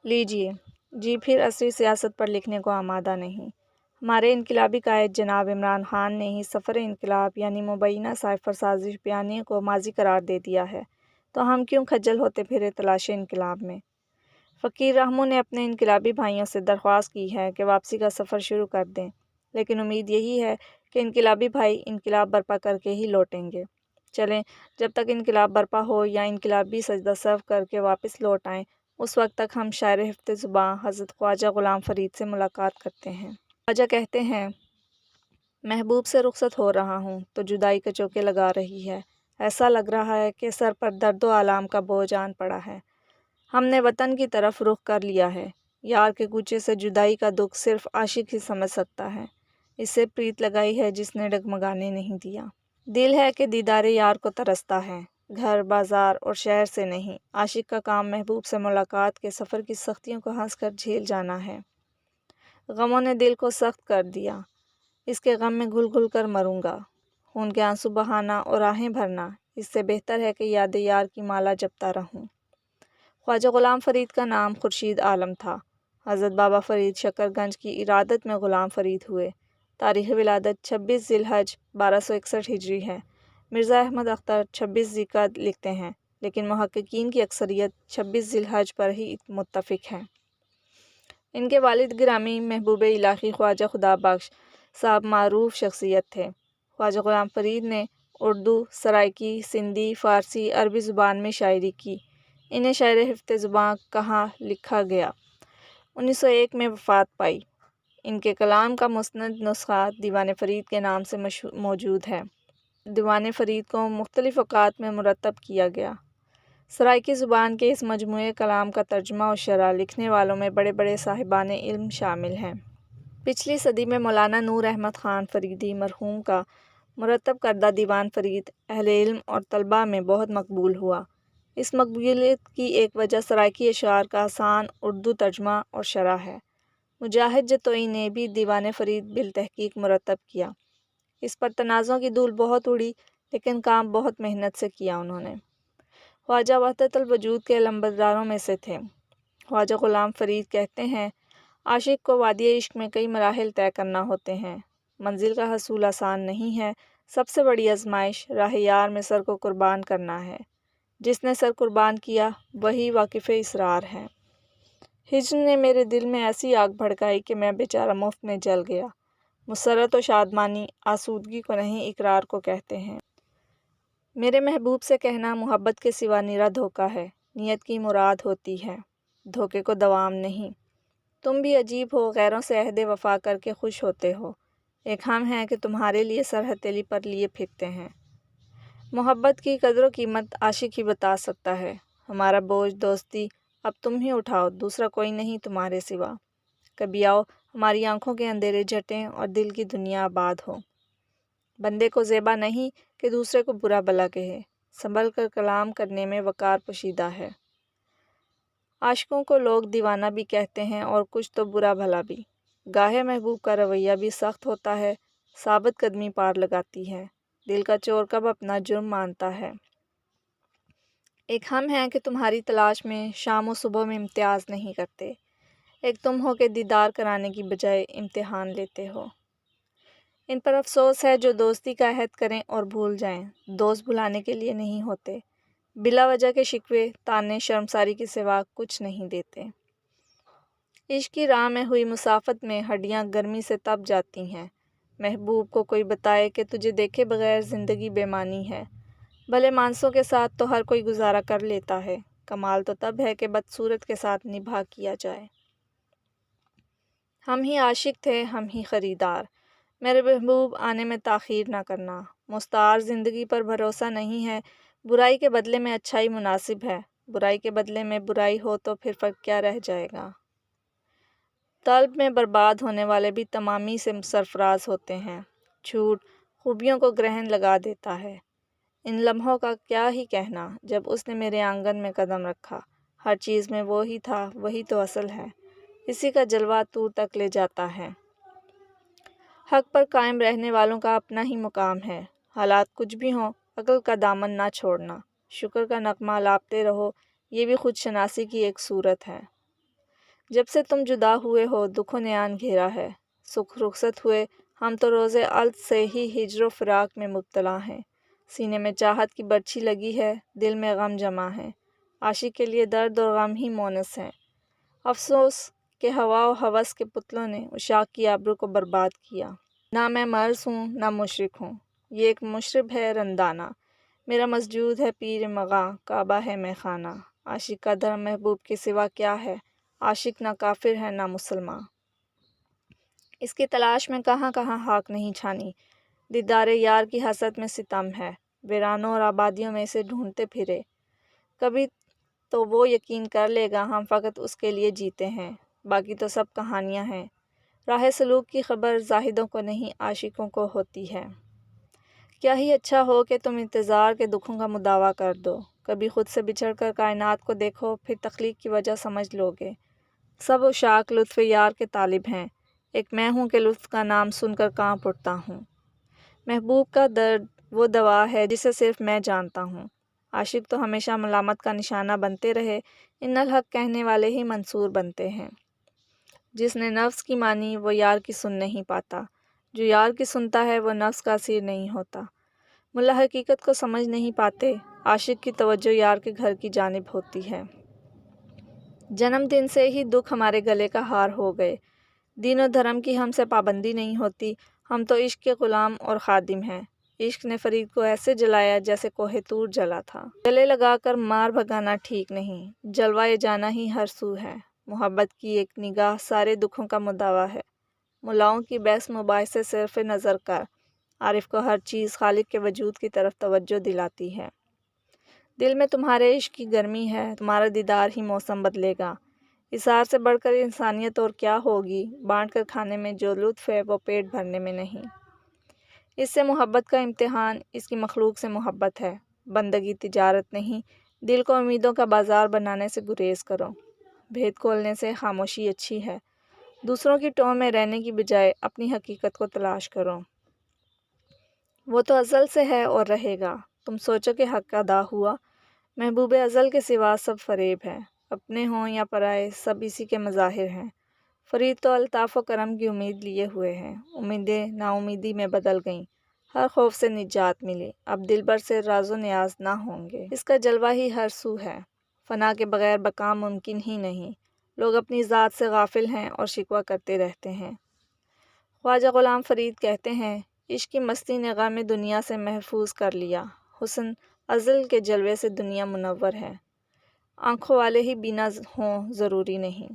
لیجیے، جی پھر عصری سیاست پر لکھنے کو آمادہ نہیں۔ ہمارے انقلابی قائد جناب عمران خان نے ہی سفر انقلاب یعنی مبینہ سائفر سازش بیانیے کو ماضی قرار دے دیا ہے، تو ہم کیوں خجل ہوتے پھرے تلاش انقلاب میں؟ فقیر رحموں نے اپنے انقلابی بھائیوں سے درخواست کی ہے کہ واپسی کا سفر شروع کر دیں، لیکن امید یہی ہے کہ انقلابی بھائی انقلاب برپا کر کے ہی لوٹیں گے۔ چلیں، جب تک انقلاب برپا ہو یا انقلابی سجدہ سرو کر کے واپس لوٹ آئیں، اس وقت تک ہم شاعر ہفتے زباں حضرت خواجہ غلام فرید سے ملاقات کرتے ہیں۔ خواجہ کہتے ہیں، محبوب سے رخصت ہو رہا ہوں تو جدائی کے چوکے لگا رہی ہے۔ ایسا لگ رہا ہے کہ سر پر درد و آلام کا بوجھ آن پڑا ہے۔ ہم نے وطن کی طرف رخ کر لیا ہے۔ یار کے کوچے سے جدائی کا دکھ صرف عاشق ہی سمجھ سکتا ہے۔ اس سے پریت لگائی ہے جس نے ڈگمگانے نہیں دیا۔ دل ہے کہ دیدار یار کو ترستا ہے، گھر بازار اور شہر سے نہیں۔ عاشق کا کام محبوب سے ملاقات کے سفر کی سختیوں کو ہنس کر جھیل جانا ہے۔ غموں نے دل کو سخت کر دیا، اس کے غم میں گھل گھل کر مروں گا۔ خون کے آنسو بہانا اور آہیں بھرنا، اس سے بہتر ہے کہ یاد یار کی مالا جپتا رہوں۔ خواجہ غلام فرید کا نام خورشید عالم تھا۔ حضرت بابا فرید شکر گنج کی ارادت میں غلام فرید ہوئے۔ تاریخ ولادت 26 ذی الحج 1261 ہجری ہے۔ مرزا احمد اختر 26 ذی القعدہ لکھتے ہیں، لیکن محققین کی اکثریت 26 ذی الحج پر ہی متفق ہے۔ ان کے والد گرامی محبوب الہی خواجہ خدا بخش صاحب معروف شخصیت تھے۔ خواجہ غلام فرید نے اردو، سرائیکی، سندھی، فارسی، عربی زبان میں شاعری کی۔ انہیں شاعر ہفتے زباں کہا لکھا گیا۔ 1901 میں وفات پائی۔ ان کے کلام کا مستند نسخہ دیوان فرید کے نام سے موجود ہے۔ دیوان فرید کو مختلف اوقات میں مرتب کیا گیا۔ سرائیکی زبان کے اس مجموعے کلام کا ترجمہ و شرح لکھنے والوں میں بڑے بڑے صاحبان علم شامل ہیں۔ پچھلی صدی میں مولانا نور احمد خان فریدی مرحوم کا مرتب کردہ دیوان فرید اہل علم اور طلباء میں بہت مقبول ہوا۔ اس مقبولیت کی ایک وجہ سرائیکی اشعار کا آسان اردو ترجمہ اور شرح ہے۔ مجاہد جتوئی نے بھی دیوان فرید بالتحقیق مرتب کیا۔ اس پر تنازعوں کی دھول بہت اڑی، لیکن کام بہت محنت سے کیا انہوں نے۔ خواجہ وحدت الوجود کے علمبرداروں میں سے تھے۔ خواجہ غلام فرید کہتے ہیں، عاشق کو وادی عشق میں کئی مراحل طے کرنا ہوتے ہیں۔ منزل کا حصول آسان نہیں ہے۔ سب سے بڑی آزمائش راہ یار میں سر کو قربان کرنا ہے۔ جس نے سر قربان کیا وہی واقف اسرار ہے۔ ہجر نے میرے دل میں ایسی آگ بھڑکائی کہ میں بیچارہ مفت میں جل گیا۔ مسرت و شادمانی آسودگی کو نہیں، اقرار کو کہتے ہیں۔ میرے محبوب سے کہنا محبت کے سوا نرا دھوکہ ہے۔ نیت کی مراد ہوتی ہے، دھوکے کو دوام نہیں۔ تم بھی عجیب ہو، غیروں سے عہد وفا کر کے خوش ہوتے ہو۔ ایک ہم ہیں کہ تمہارے لیے سر ہتھیلی پر لیے پھرتے ہیں۔ محبت کی قدر و قیمت عاشق ہی بتا سکتا ہے۔ ہمارا بوجھ دوستی اب تم ہی اٹھاؤ، دوسرا کوئی نہیں تمہارے سوا۔ کبھی آؤ ہماری آنکھوں کے اندھیرے جھٹیں اور دل کی دنیا آباد ہو۔ بندے کو زیبا نہیں کہ دوسرے کو برا بھلا کہے، سنبھل کر کلام کرنے میں وقار پوشیدہ ہے۔ عاشقوں کو لوگ دیوانہ بھی کہتے ہیں اور کچھ تو برا بھلا بھی۔ گاہے محبوب کا رویہ بھی سخت ہوتا ہے، ثابت قدمی پار لگاتی ہے۔ دل کا چور کب اپنا جرم مانتا ہے۔ ایک ہم ہیں کہ تمہاری تلاش میں شام و صبح میں امتیاز نہیں کرتے۔ ایک تم ہو کہ دیدار کرانے کی بجائے امتحان لیتے ہو۔ ان پر افسوس ہے جو دوستی کا عہد کریں اور بھول جائیں، دوست بھلانے کے لیے نہیں ہوتے۔ بلا وجہ کے شکوے، طعنے، شرمساری کے سوا کچھ نہیں دیتے۔ عشق کی راہ میں ہوئی مسافت میں ہڈیاں گرمی سے تپ جاتی ہیں۔ محبوب کو کوئی بتائے کہ تجھے دیکھے بغیر زندگی بے معنی ہے۔ بھلے مانسوں کے ساتھ تو ہر کوئی گزارا کر لیتا ہے، کمال تو تب ہے کہ بدصورت کے ساتھ نبھا کیا جائے۔ ہم ہی عاشق تھے، ہم ہی خریدار۔ میرے محبوب آنے میں تاخیر نہ کرنا۔ مستعار زندگی پر بھروسہ نہیں ہے۔ برائی کے بدلے میں اچھائی مناسب ہے۔ برائی کے بدلے میں برائی ہو تو پھر فرق کیا رہ جائے گا۔ طلب میں برباد ہونے والے بھی تمامی سے سرفراز ہوتے ہیں۔ جھوٹ خوبیوں کو گرہن لگا دیتا ہے۔ ان لمحوں کا کیا ہی کہنا جب اس نے میرے آنگن میں قدم رکھا۔ ہر چیز میں وہی تھا، وہی تو اصل ہے۔ اسی کا جلوہ دور تک لے جاتا ہے۔ حق پر قائم رہنے والوں کا اپنا ہی مقام ہے۔ حالات کچھ بھی ہوں، عقل کا دامن نہ چھوڑنا، شکر کا نغمہ لاپتے رہو، یہ بھی خود شناسی کی ایک صورت ہے۔ جب سے تم جدا ہوئے ہو دکھوں نے آن گھیرا ہے، سکھ رخصت ہوئے ہم تو روز الت سے ہی ہجر و فراق میں مبتلا ہیں، سینے میں چاہت کی برچھی لگی ہے، دل میں غم جمع ہے، عاشق کے لیے درد اور غم ہی مونس ہیں، افسوس کہ ہوا و ہوس کے پتلوں نے عشاق کی آبرو کو برباد کیا۔ نہ میں مرض ہوں نہ مشرک ہوں، یہ ایک مشرب ہے رندانہ، میرا مسجود ہے پیر مغاں، کعبہ ہے مے خانہ، عاشق کا دھرم محبوب کے سوا کیا ہے، عاشق نہ کافر ہے نہ مسلمان۔ اس کی تلاش میں کہاں کہاں خاک نہیں چھانی، دیدار یار کی حسرت میں ستم ہے، ویرانوں اور آبادیوں میں اسے ڈھونڈتے پھرے، کبھی تو وہ یقین کر لے گا ہم فقط اس کے لیے جیتے ہیں، باقی تو سب کہانیاں ہیں۔ راہ سلوک کی خبر زاہدوں کو نہیں عاشقوں کو ہوتی ہے۔ کیا ہی اچھا ہو کہ تم انتظار کے دکھوں کا مداوع کر دو، کبھی خود سے بچھڑ کر کائنات کو دیکھو پھر تخلیق کی وجہ سمجھ لو گے۔ سب عشاق لطف یار کے طالب ہیں، ایک میں ہوں کہ لطف کا نام سن کر کانپ اٹھتا ہوں۔ محبوب کا درد وہ دوا ہے جسے صرف میں جانتا ہوں، عاشق تو ہمیشہ ملامت کا نشانہ بنتے رہے، ان الحق کہنے والے ہی منصور بنتے ہیں۔ جس نے نفس کی مانی وہ یار کی سن نہیں پاتا، جو یار کی سنتا ہے وہ نفس کا اسیر نہیں ہوتا۔ ملا حقیقت کو سمجھ نہیں پاتے، عاشق کی توجہ یار کے گھر کی جانب ہوتی ہے۔ جنم دن سے ہی دکھ ہمارے گلے کا ہار ہو گئے، دین و دھرم کی ہم سے پابندی نہیں ہوتی، ہم تو عشق کے غلام اور خادم ہیں۔ عشق نے فرید کو ایسے جلایا جیسے کوہ طور جلا تھا۔ گلے لگا کر مار بھگانا ٹھیک نہیں، جلوائے جانا ہی ہر سو ہے۔ محبت کی ایک نگاہ سارے دکھوں کا مداوع ہے۔ ملاؤں کی بحث مباحثے صرف نظر کر، عارف کو ہر چیز خالق کے وجود کی طرف توجہ دلاتی ہے۔ دل میں تمہارے عشق کی گرمی ہے، تمہارا دیدار ہی موسم بدلے گا۔ اظہار سے بڑھ کر انسانیت اور کیا ہوگی، بانٹ کر کھانے میں جو لطف ہے وہ پیٹ بھرنے میں نہیں۔ اس سے محبت کا امتحان اس کی مخلوق سے محبت ہے، بندگی تجارت نہیں، دل کو امیدوں کا بازار بنانے سے گریز کرو۔ بھید کھولنے سے خاموشی اچھی ہے، دوسروں کی ٹوہ میں رہنے کی بجائے اپنی حقیقت کو تلاش کرو۔ وہ تو ازل سے ہے اور رہے گا، تم سوچو کہ حق ادا ہوا، محبوب ازل کے سوا سب فریب ہے، اپنے ہوں یا پرائے سب اسی کے مظاہر ہیں۔ فرید تو الطاف و کرم کی امید لیے ہوئے ہیں، امیدیں نا امیدی میں بدل گئیں، ہر خوف سے نجات ملی، اب دل بھر سے راز و نیاز نہ ہوں گے، اس کا جلوہ ہی ہر سو ہے، فنا کے بغیر بقا ممکن ہی نہیں، لوگ اپنی ذات سے غافل ہیں اور شکوہ کرتے رہتے ہیں۔ خواجہ غلام فرید کہتے ہیں، عشق کی مستی نے غم دنیا سے محفوظ کر لیا، حسن ازل کے جلوے سے دنیا منور ہے، آنکھوں والے ہی بینا ہوں ضروری نہیں،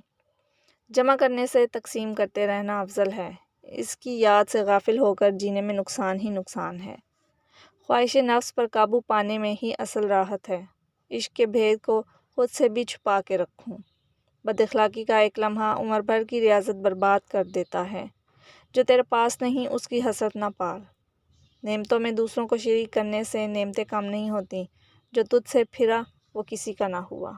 جمع کرنے سے تقسیم کرتے رہنا افضل ہے، اس کی یاد سے غافل ہو کر جینے میں نقصان ہی نقصان ہے، خواہش نفس پر قابو پانے میں ہی اصل راحت ہے، عشق کے بھید کو خود سے بھی چھپا کے رکھوں، بد اخلاقی کا ایک لمحہ عمر بھر کی ریاضت برباد کر دیتا ہے، جو تیرے پاس نہیں اس کی حسرت نہ پال، نعمتوں میں دوسروں کو شریک کرنے سے نعمتیں کم نہیں ہوتی، جو تجھ سے پھرا وہ کسی کا نہ ہوا۔